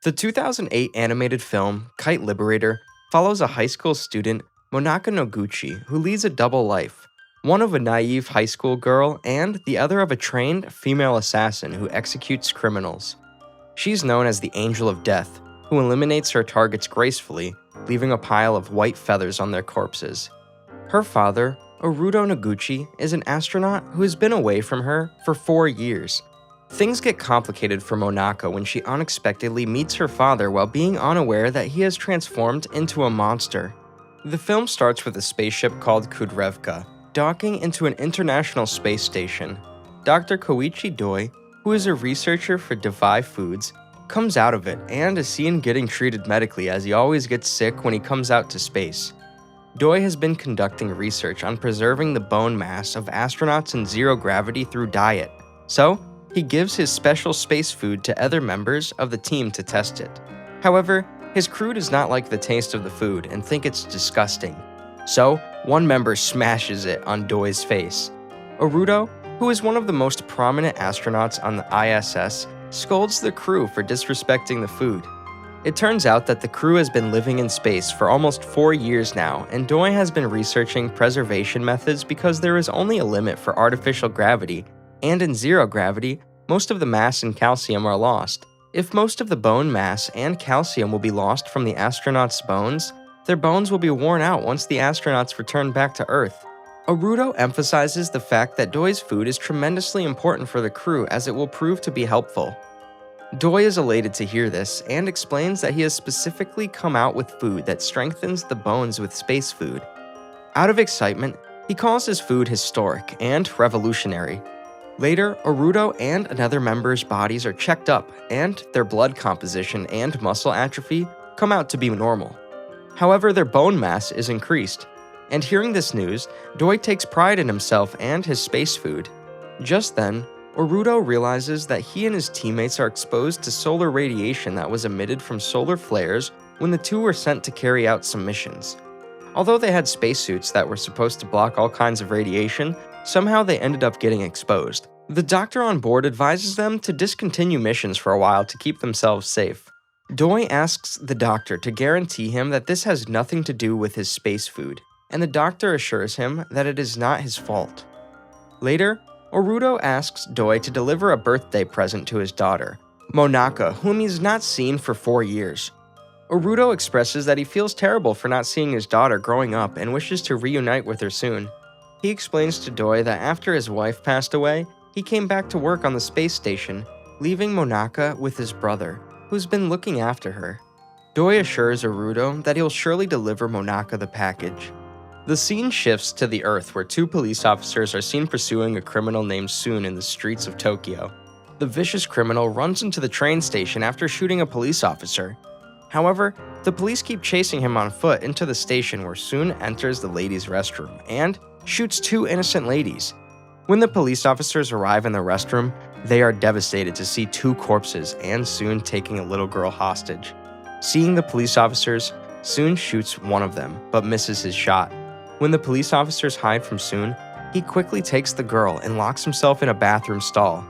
The 2008 animated film, Kite Liberator, follows a high school student, Monaka Noguchi, who leads a double life, one of a naive high school girl and the other of a trained female assassin who executes criminals. She's known as the Angel of Death, who eliminates her targets gracefully, leaving a pile of white feathers on their corpses. Her father, Oruto Noguchi, is an astronaut who has been away from her for 4 years. Things get complicated for Monaka when she unexpectedly meets her father while being unaware that he has transformed into a monster. The film starts with a spaceship called Kudrevka, docking into an international space station. Dr. Koichi Doi, who is a researcher for Defy Foods, comes out of it and is seen getting treated medically as he always gets sick when he comes out to space. Doi has been conducting research on preserving the bone mass of astronauts in zero gravity through diet, so he gives his special space food to other members of the team to test it. However, his crew does not like the taste of the food and think it's disgusting. So, one member smashes it on Doi's face. Oruto, who is one of the most prominent astronauts on the ISS, scolds the crew for disrespecting the food. It turns out that the crew has been living in space for almost 4 years now, and Doi has been researching preservation methods because there is only a limit for artificial gravity, and in zero gravity, most of the mass and calcium are lost. If most of the bone mass and calcium will be lost from the astronauts' bones, their bones will be worn out once the astronauts return back to Earth. Oruto emphasizes the fact that Doi's food is tremendously important for the crew as it will prove to be helpful. Doi is elated to hear this and explains that he has specifically come out with food that strengthens the bones with space food. Out of excitement, he calls his food historic and revolutionary. Later, Oruto and another member's bodies are checked up, and their blood composition and muscle atrophy come out to be normal. However, their bone mass is increased. And hearing this news, Doi takes pride in himself and his space food. Just then, Oruto realizes that he and his teammates are exposed to solar radiation that was emitted from solar flares when the two were sent to carry out some missions. Although they had spacesuits that were supposed to block all kinds of radiation, somehow they ended up getting exposed. The doctor on board advises them to discontinue missions for a while to keep themselves safe. Doi asks the doctor to guarantee him that this has nothing to do with his space food, and the doctor assures him that it is not his fault. Later, Oruto asks Doi to deliver a birthday present to his daughter, Monaka, whom he's not seen for 4 years. Oruto expresses that he feels terrible for not seeing his daughter growing up and wishes to reunite with her soon. He explains to Doi that after his wife passed away, he came back to work on the space station, leaving Monaka with his brother, who's been looking after her. Doi assures Oruto that he'll surely deliver Monaka the package. The scene shifts to the Earth where 2 police officers are seen pursuing a criminal named Sun in the streets of Tokyo. The vicious criminal runs into the train station after shooting a police officer. However, the police keep chasing him on foot into the station where Sun enters the ladies' restroom and shoots 2 innocent ladies. When the police officers arrive in the restroom, they are devastated to see 2 corpses and Sun taking a little girl hostage. Seeing the police officers, Sun shoots one of them, but misses his shot. When the police officers hide from Sun, he quickly takes the girl and locks himself in a bathroom stall.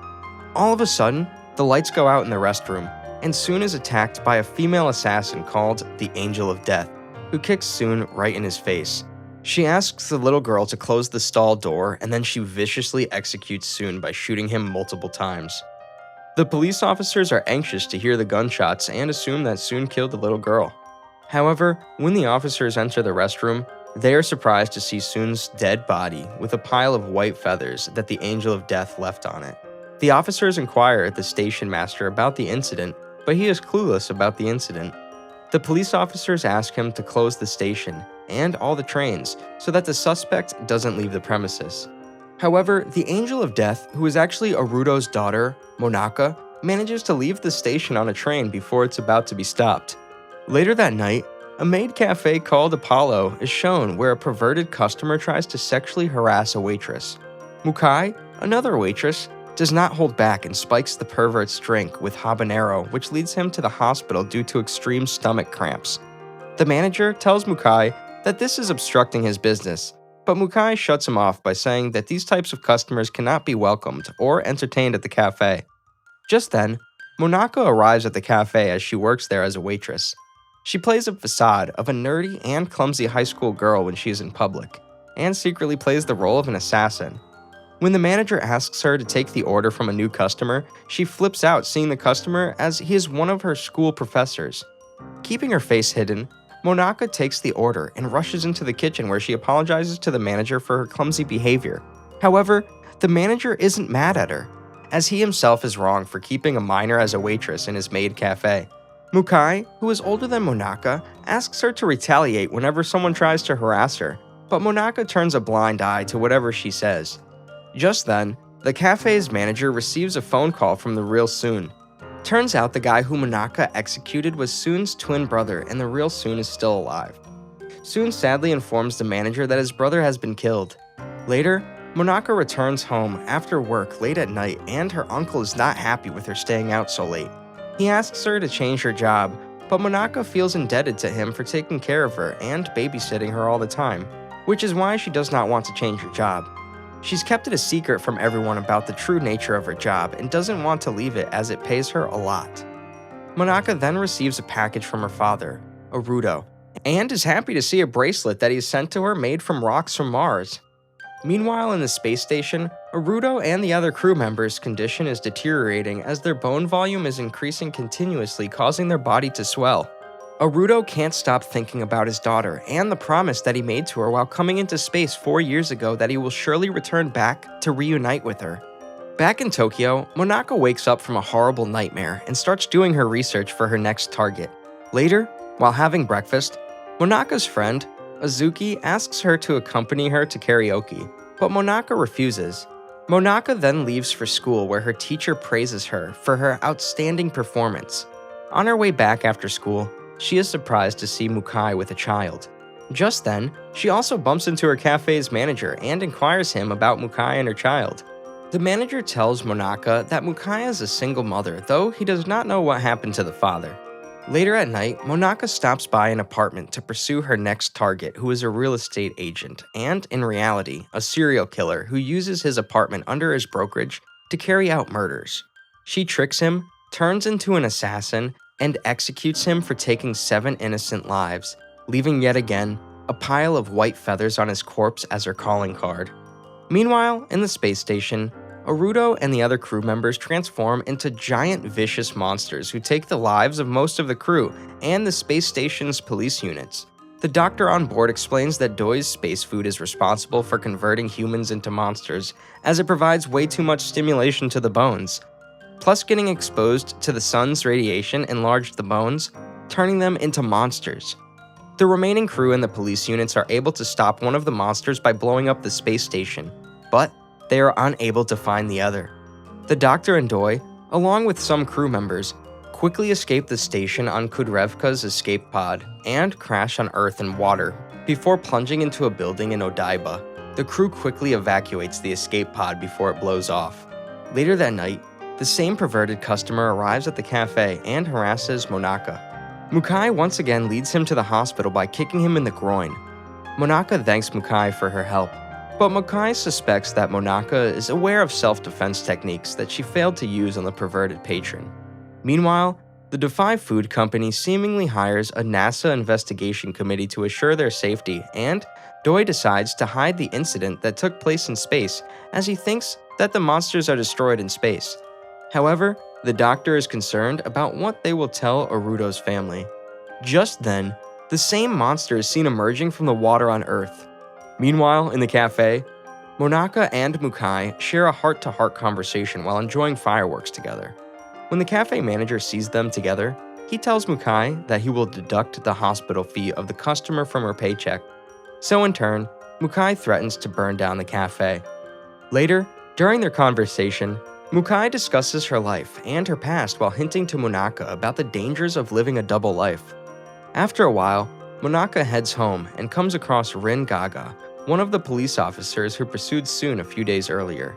All of a sudden, the lights go out in the restroom, and Sun is attacked by a female assassin called the Angel of Death, who kicks Sun right in his face. She asks the little girl to close the stall door, and then she viciously executes Sun by shooting him multiple times. The police officers are anxious to hear the gunshots and assume that Sun killed the little girl. However, when the officers enter the restroom, they are surprised to see Sun's dead body with a pile of white feathers that the Angel of Death left on it. The officers inquire the station master about the incident, but he is clueless about the incident. The police officers ask him to close the station and all the trains so that the suspect doesn't leave the premises. However, the Angel of Death, who is actually Oruto's daughter, Monaka, manages to leave the station on a train before it's about to be stopped. Later that night, a maid cafe called Apollo is shown where a perverted customer tries to sexually harass a waitress. Mukai, another waitress, does not hold back and spikes the pervert's drink with habanero, which leads him to the hospital due to extreme stomach cramps. The manager tells Mukai that this is obstructing his business, but Mukai shuts him off by saying that these types of customers cannot be welcomed or entertained at the cafe. Just then, Monaka arrives at the cafe as she works there as a waitress. She plays a facade of a nerdy and clumsy high school girl when she is in public, and secretly plays the role of an assassin. When the manager asks her to take the order from a new customer, she flips out seeing the customer as he is one of her school professors. Keeping her face hidden, Monaka takes the order and rushes into the kitchen where she apologizes to the manager for her clumsy behavior. However, the manager isn't mad at her, as he himself is wrong for keeping a minor as a waitress in his maid cafe. Mukai, who is older than Monaka, asks her to retaliate whenever someone tries to harass her, but Monaka turns a blind eye to whatever she says. Just then, the cafe's manager receives a phone call from the real Soon. Turns out the guy who Monaka executed was Soon's twin brother, and the real Soon is still alive. Soon sadly informs the manager that his brother has been killed. Later, Monaka returns home after work late at night, and her uncle is not happy with her staying out so late. He asks her to change her job, but Monaka feels indebted to him for taking care of her and babysitting her all the time, which is why she does not want to change her job. She's kept it a secret from everyone about the true nature of her job and doesn't want to leave it as it pays her a lot. Monaka then receives a package from her father, Arudo, and is happy to see a bracelet that he's sent to her made from rocks from Mars. Meanwhile, in the space station, Arudo and the other crew members' condition is deteriorating as their bone volume is increasing continuously, causing their body to swell. Arudo can't stop thinking about his daughter and the promise that he made to her while coming into space 4 years ago that he will surely return back to reunite with her. Back in Tokyo, Monaka wakes up from a horrible nightmare and starts doing her research for her next target. Later, while having breakfast, Monaka's friend, Azuki, asks her to accompany her to karaoke, but Monaka refuses. Monaka then leaves for school where her teacher praises her for her outstanding performance. On her way back after school, she is surprised to see Mukai with a child. Just then, she also bumps into her cafe's manager and inquires him about Mukai and her child. The manager tells Monaka that Mukai is a single mother, though he does not know what happened to the father. Later at night, Monaka stops by an apartment to pursue her next target, who is a real estate agent and, in reality, a serial killer who uses his apartment under his brokerage to carry out murders. She tricks him, turns into an assassin, and executes him for taking 7 innocent lives, leaving yet again a pile of white feathers on his corpse as her calling card. Meanwhile, in the space station, Arudo and the other crew members transform into giant vicious monsters who take the lives of most of the crew and the space station's police units. The doctor on board explains that Doi's space food is responsible for converting humans into monsters, as it provides way too much stimulation to the bones. Plus, getting exposed to the sun's radiation enlarged the bones, turning them into monsters. The remaining crew and the police units are able to stop one of the monsters by blowing up the space station, but they are unable to find the other. The doctor and Doi, along with some crew members, quickly escape the station on Kudrevka's escape pod and crash on Earth and water before plunging into a building in Odaiba. The crew quickly evacuates the escape pod before it blows off. Later that night, the same perverted customer arrives at the cafe and harasses Monaka. Mukai once again leads him to the hospital by kicking him in the groin. Monaka thanks Mukai for her help, but Mukai suspects that Monaka is aware of self-defense techniques that she failed to use on the perverted patron. Meanwhile, the Defy Food Company seemingly hires a NASA investigation committee to assure their safety, and Doi decides to hide the incident that took place in space as he thinks that the monsters are destroyed in space. However, the doctor is concerned about what they will tell Arudo's family. Just then, the same monster is seen emerging from the water on Earth. Meanwhile, in the cafe, Monaka and Mukai share a heart-to-heart conversation while enjoying fireworks together. When the cafe manager sees them together, he tells Mukai that he will deduct the hospital fee of the customer from her paycheck. So in turn, Mukai threatens to burn down the cafe. Later, during their conversation, Mukai discusses her life and her past while hinting to Monaka about the dangers of living a double life. After a while, Monaka heads home and comes across Rin Gaga, one of the police officers who pursued Soon a few days earlier.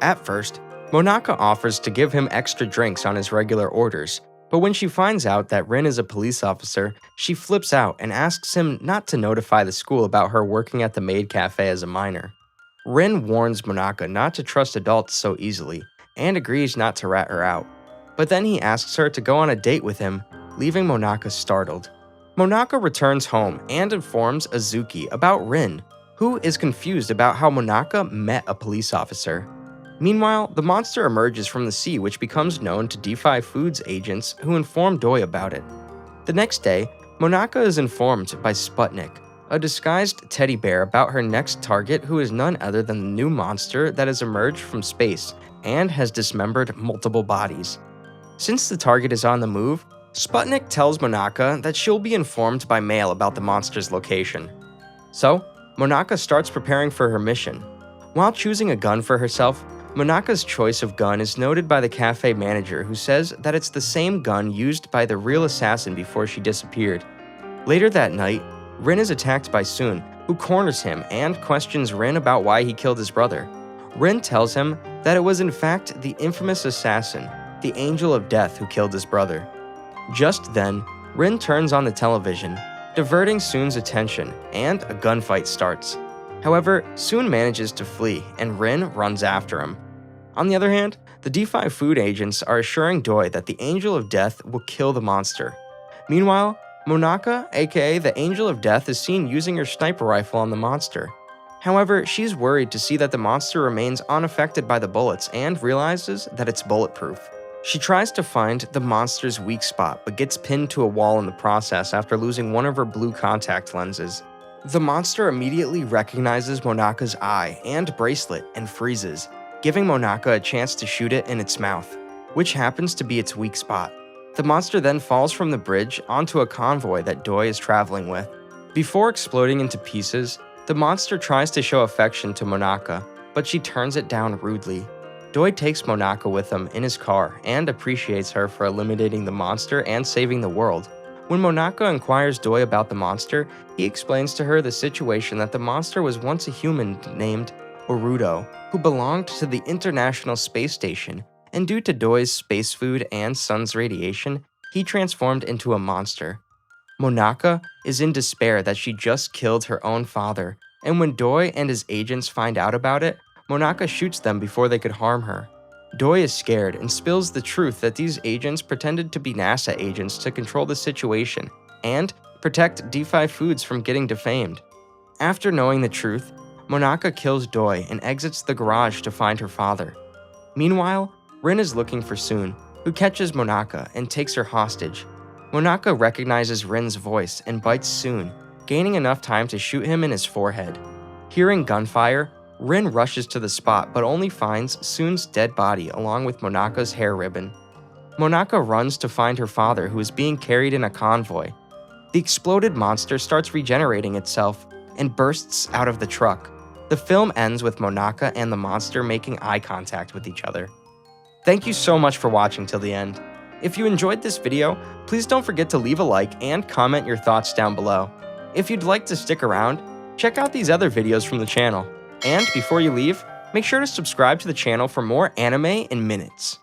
At first, Monaka offers to give him extra drinks on his regular orders, but when she finds out that Rin is a police officer, she flips out and asks him not to notify the school about her working at the maid cafe as a minor. Rin warns Monaka not to trust adults so easily, and agrees not to rat her out. but then he asks her to go on a date with him, leaving Monaka startled. Monaka returns home and informs Azuki about Rin, who is confused about how Monaka met a police officer. Meanwhile, the monster emerges from the sea, which becomes known to D5 Foods agents who inform Doi about it. The next day, Monaka is informed by Sputnik, a disguised teddy bear, about her next target, who is none other than the new monster that has emerged from space and has dismembered multiple bodies. Since the target is on the move, Sputnik tells Monaka that she'll be informed by mail about the monster's location. So, Monaka starts preparing for her mission. While choosing a gun for herself, Monaka's choice of gun is noted by the cafe manager, who says that it's the same gun used by the real assassin before she disappeared. Later that night, Rin is attacked by Soon, who corners him and questions Rin about why he killed his brother. Rin tells him that it was in fact the infamous assassin, the Angel of Death, who killed his brother. Just then, Rin turns on the television, diverting Soon's attention, and a gunfight starts. However, Soon manages to flee, and Rin runs after him. On the other hand, the D5 food agents are assuring Doi that the Angel of Death will kill the monster. Meanwhile, Monaka, aka the Angel of Death, is seen using her sniper rifle on the monster. However, she's worried to see that the monster remains unaffected by the bullets and realizes that it's bulletproof. She tries to find the monster's weak spot, but gets pinned to a wall in the process after losing one of her blue contact lenses. The monster immediately recognizes Monaka's eye and bracelet and freezes, giving Monaka a chance to shoot it in its mouth, which happens to be its weak spot. The monster then falls from the bridge onto a convoy that Doi is traveling with. Before exploding into pieces, the monster tries to show affection to Monaka, but she turns it down rudely. Doi takes Monaka with him in his car and appreciates her for eliminating the monster and saving the world. When Monaka inquires Doi about the monster, he explains to her the situation that the monster was once a human named Orudo, who belonged to the International Space Station, and due to Doi's space food and sun's radiation, he transformed into a monster. Monaka is in despair that she just killed her own father, and when Doi and his agents find out about it, Monaka shoots them before they could harm her. Doi is scared and spills the truth that these agents pretended to be NASA agents to control the situation and protect D5 Foods from getting defamed. After knowing the truth, Monaka kills Doi and exits the garage to find her father. Meanwhile, Rin is looking for Soon, who catches Monaka and takes her hostage. Monaka recognizes Rin's voice and bites Soon, gaining enough time to shoot him in his forehead. Hearing gunfire, Rin rushes to the spot but only finds Soon's dead body along with Monaka's hair ribbon. Monaka runs to find her father, who is being carried in a convoy. The exploded monster starts regenerating itself and bursts out of the truck. The film ends with Monaka and the monster making eye contact with each other. Thank you so much for watching till the end. If you enjoyed this video, please don't forget to leave a like and comment your thoughts down below. If you'd like to stick around, check out these other videos from the channel. And before you leave, make sure to subscribe to the channel for more anime in minutes.